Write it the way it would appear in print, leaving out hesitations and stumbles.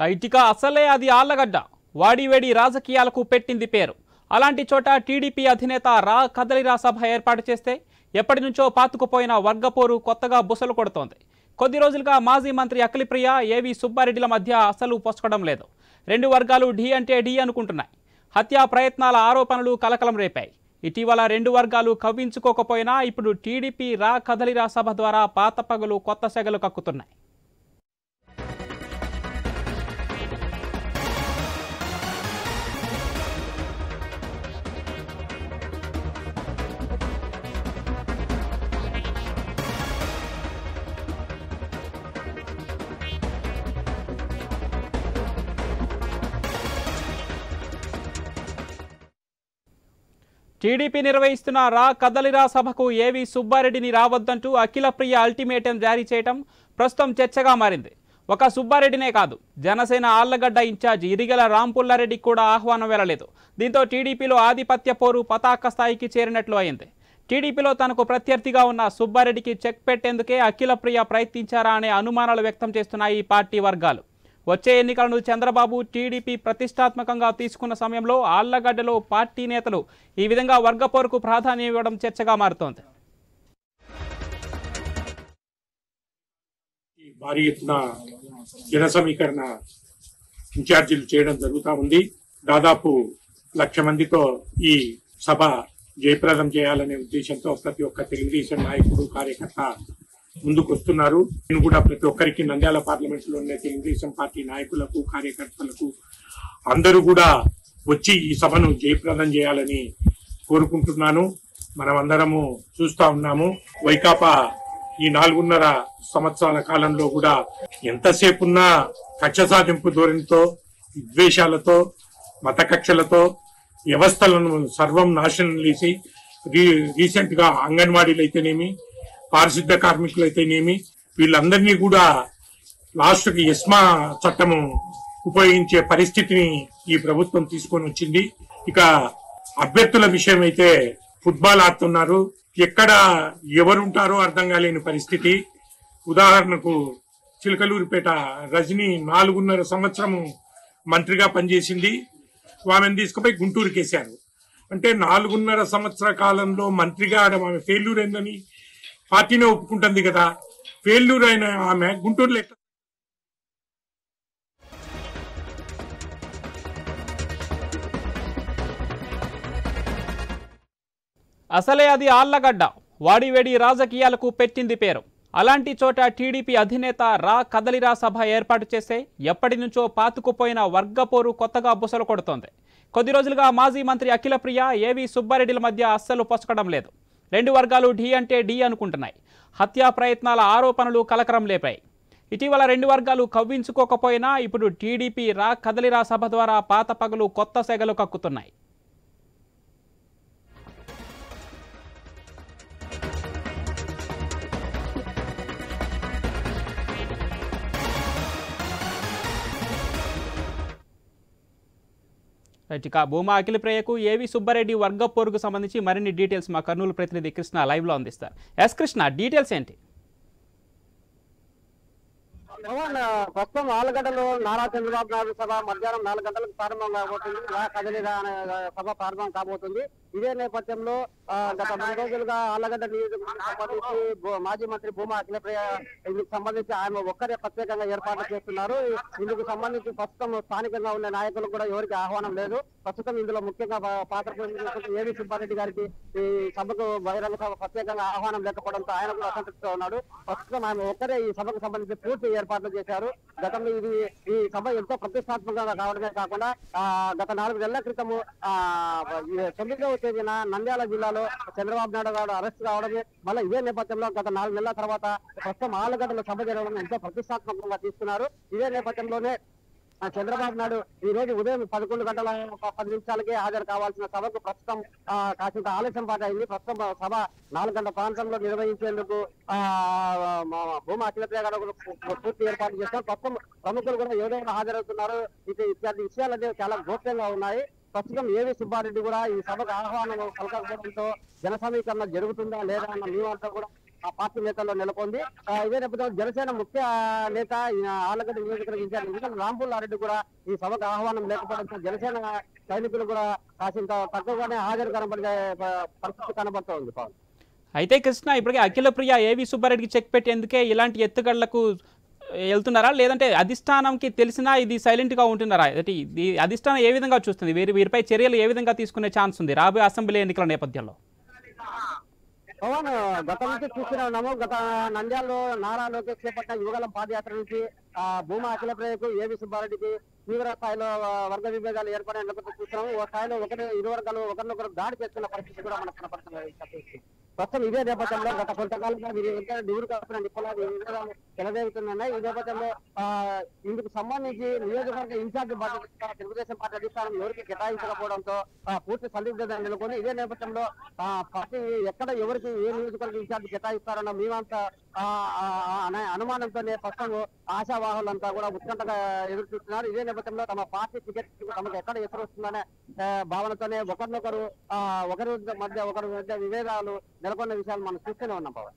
రైట్గా అసలే అది ఆళ్లగడ్డ వాడివేడి రాజకీయాలకు పెట్టింది పేరు. అలాంటి చోట టీడీపీ అధినేత కదలిరా సభ ఏర్పాటు చేస్తే ఎప్పటి నుంచో పాతుకుపోయిన వర్గపోరు కొత్తగా బుసలు కొడుతోంది. కొద్ది రోజులుగా మాజీ మంత్రి అఖిలప్రియ, ఏవి సుబ్బారెడ్డిల మధ్య అసలు పొసకడం లేదు. రెండు వర్గాలు ఢీ అంటే ఢీ అనుకుంటున్నాయి. హత్యా ప్రయత్నాల ఆరోపణలు కలకలం రేపాయి. ఇటీవల రెండు వర్గాలు కవ్వించుకోకపోయినా ఇప్పుడు టీడీపీ కదలిరా సభ ద్వారా పాత పగలు కొత్త సెగలు కక్కుతున్నాయి. టీడీపీ నిర్వహిస్తున్న కదలిరా సభకు ఏవి సుబ్బారెడ్డిని రావద్దంటూ అఖిలప్రియ అల్టిమేటం జారీ చేయడం ప్రస్తుతం చర్చగా మారింది. ఒక సుబ్బారెడ్డినే కాదు, జనసేన ఆళ్లగడ్డ ఇన్ఛార్జ్ ఇరిగెల రాంపుల్లారెడ్డికి కూడా ఆహ్వానం వెళ్ళలేదు. దీంతో టీడీపీలో ఆధిపత్య పోరు పతాక స్థాయికి చేరినట్లు అయింది. టీడీపీలో తనకు ప్రత్యర్థిగా ఉన్న సుబ్బారెడ్డికి చెక్ పెట్టేందుకే అఖిలప్రియ ప్రయత్నించారా అనే అనుమానాలు వ్యక్తం చేస్తున్నాయి ఈ పార్టీ వర్గాలు. వచ్చే ఎన్నికలను చంద్రబాబు టీడీపీ ప్రతిష్టాత్మకంగా తీసుకున్న సమయంలో ఆళ్లగడ్డలో పార్టీ నేతలు ఈ విధంగా వర్గపోరుకు ప్రాధాన్యం ఇవ్వడం చర్చగా మారుతోంది. భారీ ఎత్తున జన సమీకరణ ఇన్ఛార్జీలు చేయడం జరుగుతూ ఉంది. దాదాపు 1,00,000 మందితో ఈ సభ జయప్రదం చేయాలనే ఉద్దేశంతో ప్రతి ఒక్క తెలుగుదేశం నాయకుడు, కార్యకర్త ముందుకు వస్తున్నారు. నేను కూడా ప్రతి ఒక్కరికి నంద్యాల పార్లమెంట్ లో ఉన్న తెలుగుదేశం పార్టీ నాయకులకు, కార్యకర్తలకు అందరూ కూడా వచ్చి ఈ సభను జయప్రదం చేయాలని కోరుకుంటున్నాను. మనం అందరము చూస్తా ఉన్నాము. వైకాపా ఈ 4.5 సంవత్సరాల కాలంలో కూడా ఎంతసేపు ఉన్నా కక్ష సాధింపు ధోరణితో, విద్వేషాలతో, మత కక్షలతో వ్యవస్థలను సర్వం నాశనం చేసి రీసెంట్ గా అంగన్వాడీలు అయితేనేమి, పారిశుద్ధ కార్మికులు అయితేనేమి వీళ్ళందరినీ కూడా లాస్ట్ కి ఎస్మా చట్టము ఉపయోగించే పరిస్థితిని ఈ ప్రభుత్వం తీసుకొని వచ్చింది. ఇక అభ్యర్థుల విషయం అయితే ఫుట్బాల్ ఆడుతున్నారు. ఎక్కడ ఎవరుంటారో అర్థం కాలేని పరిస్థితి. ఉదాహరణకు చిలకలూరిపేట రజని 4.5 సంవత్సరము మంత్రిగా పనిచేసింది. ఆమెను తీసుకుపోయి గుంటూరుకేశారు. అంటే 4.5 సంవత్సర కాలంలో మంత్రిగా ఆమె ఫెయిల్యూర్ అయిందని పార్టీనే ఒప్పుకుంటుంది కదా. ఫెయిల్యూర్ అయిన ఆమె గుంటూరులో అసలే అది ఆళ్లగడ్డ వాడివేడి రాజకీయాలకు పెట్టింది పేరు. అలాంటి చోట టీడీపీ అధినేత కదలిరా సభ ఏర్పాటు చేస్తే ఎప్పటి నుంచో పాతుకుపోయిన వర్గపోరు కొత్తగా బుసలు కొడుతోంది. కొద్ది రోజులుగా మాజీ మంత్రి అఖిలప్రియ, ఏవి సుబ్బారెడ్డిల మధ్య అస్సలు పొసకడం లేదు. రెండు వర్గాలు ఢీ అంటే ఢీ అనుకుంటున్నాయి. హత్యా ప్రయత్నాల ఆరోపణలు కలకరం లేపాయి. ఇటీవల రెండు వర్గాలు కవ్వించుకోకపోయినా ఇప్పుడు టీడీపీ కదలిరా సభ ద్వారా పాత పగలు కొత్త సెగలు కక్కుతున్నాయి. ఇక భూమా అఖిలప్రియకు, ఏవి సుబ్బారెడ్డి వర్గపోరుకు సంబంధించి మరిన్ని డీటెయిల్స్ మా కర్నూలు ప్రతినిధి కృష్ణ లైవ్లో అందిస్తారు. కృష్ణ, డీటెయిల్స్ ఏంటి? ప్రస్తుతం ఆళ్లగడ్డలో నారా చంద్రబాబు నాయుడు సభ మధ్యాహ్నం 4 గంటలకు ప్రారంభం కాబోతుంది. కదలిరా అనే సభ ప్రారంభం కాబోతుంది. ఇదే నేపథ్యంలో గత 3 రోజులుగా ఆళ్లగడ్డ నియోజకవర్గం సంబంధించి మాజీ మంత్రి భూమా అఖిలప్రియ ఇందుకు సంబంధించి ఆయన ఒక్కరే ప్రత్యేకంగా ఏర్పాట్లు చేస్తున్నారు. ఇందుకు సంబంధించి ప్రస్తుతం స్థానికంగా ఉన్న నాయకులు కూడా ఎవరికి ఆహ్వానం లేదు. ప్రస్తుతం ఇందులో ముఖ్యంగా పాత్ర ఏవి సుబ్బారెడ్డి గారికి ఈ సభకు బహిరంగ సభ ప్రత్యేకంగా ఆహ్వానం లేకపోవడంతో ఆయన కూడా అసంతృప్తితో ఉన్నాడు. ప్రస్తుతం ఆయన ఒక్కరే ఈ సభకు సంబంధించి పూర్తి ఏర్పాట్లు చేశారు. గతంలో ఈ సభ ఎంతో ప్రతిష్టాత్మకంగా కావడమే కాకుండా గత 4 నెలల క్రితము 9వ తేదీన నంద్యాల జిల్లాలో చంద్రబాబు నాయుడు గారు అరెస్ట్ కావడమే. మళ్ళీ ఇదే నేపథ్యంలో గత 4 నెలల తర్వాత ప్రస్తుతం ఆళ్లగడ్డలో సభ జరగడం ఎంతో ప్రతిష్టాత్మకంగా తీసుకున్నారు. ఇదే నేపథ్యంలోనే చంద్రబాబు నాయుడు ఈ రోజు ఉదయం 11 గంటల 10 నిమిషాలకే హాజరు కావాల్సిన సభకు ప్రస్తుతం కాసింత ఆలస్యం పాటైంది. ప్రస్తుతం సభ 4 గంటల ప్రాంతంలో నిర్వహించేందుకు భూమా అఖిలప్రియ గారు పూర్తి ఏర్పాటు చేస్తారు. ప్రస్తుతం ప్రముఖులు కూడా ఎవరైనా హాజరవుతున్నారు. ఇత్యాది విషయాలు చాలా గోప్యంగా ఉన్నాయి. ప్రస్తుతం ఏవి సుబ్బారెడ్డి కూడా ఈ సభకు ఆహ్వానం పలకపోవడంతో జన సమీకరణ జరుగుతుందా లేదా అన్న మీమంతా కూడా ఆ పార్టీ నేతల్లో నెలకొంది. ఇదే నేపథ్యంలో జనసేన ముఖ్య నేత ఆళ్లగడ్డ నియోజకవర్గ ఇన్ఛార్జ్ రాంపూర్లారెడ్డి కూడా ఈ సభకు ఆహ్వానం లేకపోవడంతో జనసేన సైనికులు కూడా కాసింత తక్కువగానే హాజరు కనబడే పరిస్థితి కనబడుతోంది. పవన్ అయితే కృష్ణ ఇప్పటికే అఖిలప్రియ ఏవి సుబ్బారెడ్డికి చెక్ పెట్టేందుకే ఇలాంటి ఎత్తుగడలకు వెళ్తున్నారా, లేదంటే అధిష్టానంకి తెలిసినా ఇది సైలెంట్ గా ఉంటున్నారా? అధిష్టానం ఏ విధంగా చూస్తుంది, వీరిపై చర్యలు ఏ విధంగా తీసుకునే ఛాన్స్ ఉంది రాబోయే అసెంబ్లీ ఎన్నికల నేపథ్యంలో? పవన్ గత నుంచి చూస్తూనే ఉన్నాము. గత నంద్యాలలో నారా లోకేష్ చేపట్టిన యువగలం పాదయాత్ర నుంచి భూమా అఖిలప్రియకు ఏవి సుబ్బారెడ్డికి తీవ్ర స్థాయిలో వర్గ విభేదాలు ఏర్పడే చూస్తున్నాము. ఓ స్థాయిలో ఇరు వర్గాలు ఒకరినొకరు దాడి చేస్తున్న పరిస్థితి కూడా మనకు కనపడుతుంది. ప్రస్తుతం ఇదే నేపథ్యంలో గత కొంతకాలంగా నివురు కాసిన నిప్పులాగా చెలదేగుతున్నాయి. ఈ నేపథ్యంలో ఇందుకు సంబంధించి నియోజకవర్గ ఇన్ఛార్జ్ బాధ్యత తెలుగుదేశం పార్టీ అధిష్టానం ఎవరికి కేటాయించకపోవడంతో పూర్తి సందిగ్ధత నెలకొని ఇదే నేపథ్యంలో పార్టీ ఎక్కడ ఎవరికి ఏ నియోజకవర్గ ఇన్ఛార్జ్ కేటాయిస్తారన్న మీమంతా అనుమానంతోనే ప్రస్తుతం ఆశావాహులంతా కూడా ఉత్కంఠగా ఎదురు చూస్తున్నారు. ఇదే నేపథ్యంలో తమ పార్టీ టికెట్ తమకు ఎక్కడ ఎదురు వస్తుందనే భావనతోనే ఒకరి మధ్య విభేదాలు నెలకొన్న విషయాలు మనం చూస్తూనే ఉన్నాం. పవన్